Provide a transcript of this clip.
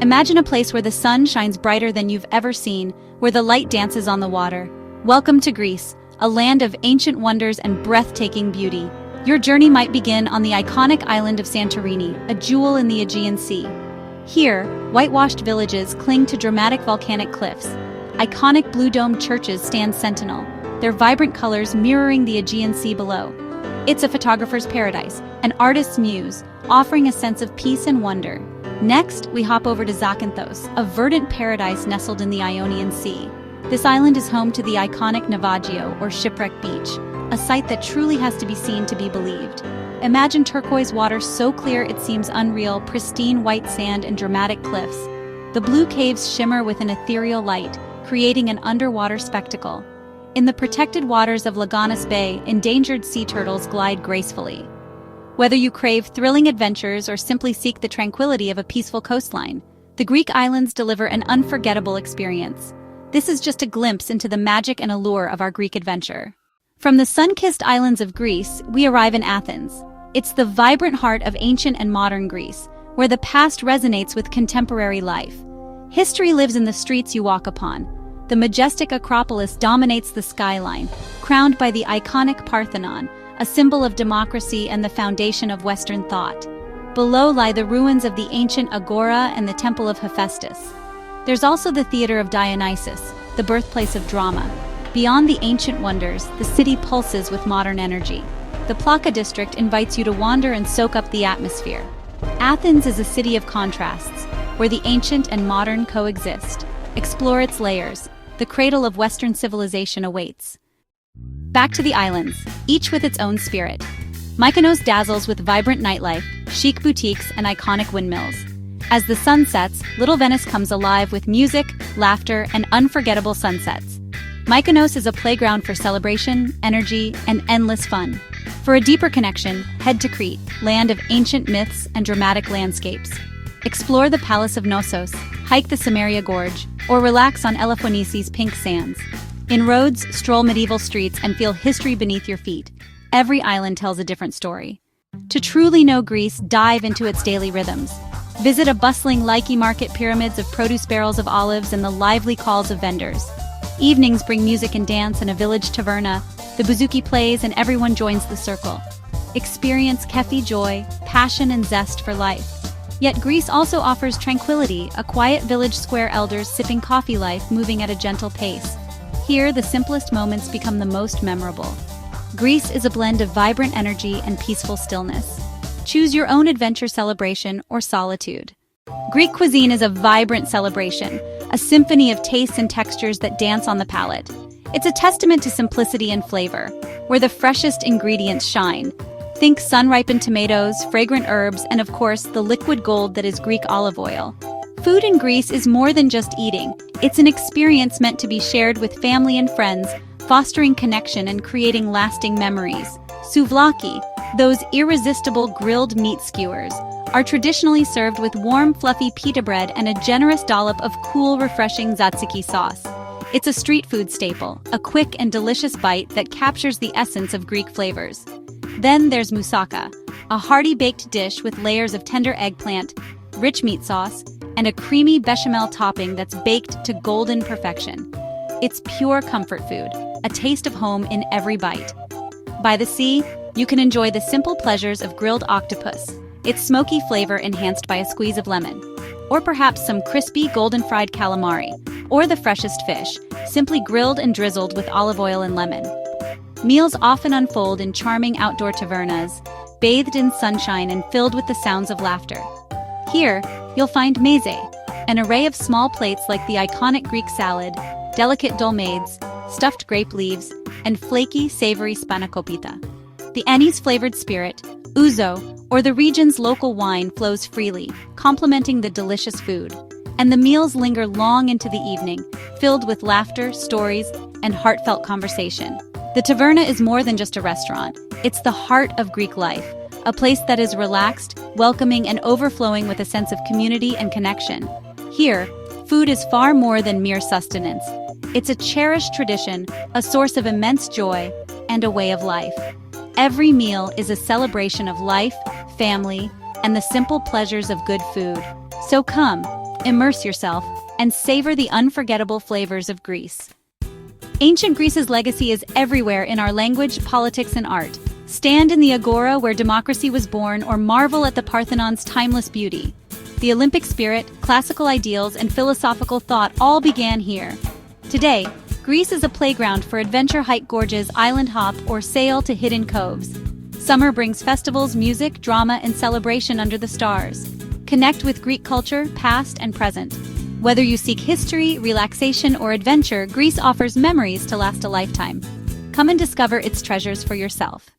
Imagine a place where the sun shines brighter than you've ever seen, where the light dances on the water. Welcome to Greece, a land of ancient wonders and breathtaking beauty. Your journey might begin on the iconic island of Santorini, a jewel in the Aegean Sea. Here, whitewashed villages cling to dramatic volcanic cliffs. Iconic blue-domed churches stand sentinel, their vibrant colors mirroring the Aegean Sea below. It's a photographer's paradise, an artist's muse, offering a sense of peace and wonder. Next, we hop over to Zakynthos, a verdant paradise nestled in the Ionian Sea. This island is home to the iconic Navaggio, or Shipwreck Beach, a sight that truly has to be seen to be believed. Imagine turquoise water so clear it seems unreal, pristine white sand and dramatic cliffs. The blue caves shimmer with an ethereal light, creating an underwater spectacle. In the protected waters of Laganas Bay, endangered sea turtles glide gracefully. Whether you crave thrilling adventures or simply seek the tranquility of a peaceful coastline, the Greek islands deliver an unforgettable experience. This is just a glimpse into the magic and allure of our Greek adventure. From the sun-kissed islands of Greece, we arrive in Athens. It's the vibrant heart of ancient and modern Greece, where the past resonates with contemporary life. History lives in the streets you walk upon. The majestic Acropolis dominates the skyline, crowned by the iconic Parthenon, a symbol of democracy and the foundation of Western thought. Below lie the ruins of the ancient Agora and the Temple of Hephaestus. There's also the Theater of Dionysus, the birthplace of drama. Beyond the ancient wonders, the city pulses with modern energy. The Plaka district invites you to wander and soak up the atmosphere. Athens is a city of contrasts, where the ancient and modern coexist. Explore its layers. The cradle of Western civilization awaits. Back to the islands, each with its own spirit. Mykonos dazzles with vibrant nightlife, chic boutiques, and iconic windmills. As the sun sets, Little Venice comes alive with music, laughter, and unforgettable sunsets. Mykonos is a playground for celebration, energy, and endless fun. For a deeper connection, head to Crete, land of ancient myths and dramatic landscapes. Explore the Palace of Knossos, hike the Samaria Gorge, or relax on Elafonissi's pink sands. In Rhodes, stroll medieval streets and feel history beneath your feet. Every island tells a different story. To truly know Greece, dive into its daily rhythms. Visit a bustling Lyki market, pyramids of produce, barrels of olives, and the lively calls of vendors. Evenings bring music and dance in a village taverna. The bouzouki plays and everyone joins the circle. Experience kefi joy, passion, and zest for life. Yet Greece also offers tranquility, a quiet village square, elders sipping coffee, life moving at a gentle pace. Here, the simplest moments become the most memorable. Greece is a blend of vibrant energy and peaceful stillness. Choose your own adventure, celebration, or solitude. Greek cuisine is a vibrant celebration, a symphony of tastes and textures that dance on the palate. It's a testament to simplicity and flavor, where the freshest ingredients shine. Think sun-ripened tomatoes, fragrant herbs, and of course, the liquid gold that is Greek olive oil. Food in Greece is more than just eating. It's an experience meant to be shared with family and friends, fostering connection and creating lasting memories. Souvlaki, those irresistible grilled meat skewers, are traditionally served with warm, fluffy pita bread and a generous dollop of cool, refreshing tzatziki sauce. It's a street food staple, a quick and delicious bite that captures the essence of Greek flavors. Then there's moussaka, a hearty baked dish with layers of tender eggplant, rich meat sauce, and a creamy bechamel topping that's baked to golden perfection. It's pure comfort food, a taste of home in every bite. By the sea, you can enjoy the simple pleasures of grilled octopus, its smoky flavor enhanced by a squeeze of lemon. Or perhaps some crispy golden fried calamari, or the freshest fish, simply grilled and drizzled with olive oil and lemon. Meals often unfold in charming outdoor tavernas, bathed in sunshine and filled with the sounds of laughter. Here, you'll find meze, an array of small plates like the iconic Greek salad, delicate dolmades, stuffed grape leaves, and flaky, savory spanakopita. The anise-flavored spirit, ouzo, or the region's local wine flows freely, complementing the delicious food. And the meals linger long into the evening, filled with laughter, stories, and heartfelt conversation. The taverna is more than just a restaurant. It's the heart of Greek life, a place that is relaxed, welcoming, and overflowing with a sense of community and connection. Here, food is far more than mere sustenance. It's a cherished tradition, a source of immense joy, and a way of life. Every meal is a celebration of life, family, and the simple pleasures of good food. So come, immerse yourself, and savor the unforgettable flavors of Greece. Ancient Greece's legacy is everywhere in our language, politics, and art. Stand in the agora where democracy was born, or marvel at the Parthenon's timeless beauty. The Olympic spirit, classical ideals, and philosophical thought all began here. Today, Greece is a playground for adventure. Hike gorges, island hop, or sail to hidden coves. Summer brings festivals, music, drama, and celebration under the stars. Connect with Greek culture, past and present. Whether you seek history, relaxation, or adventure, Greece offers memories to last a lifetime. Come and discover its treasures for yourself.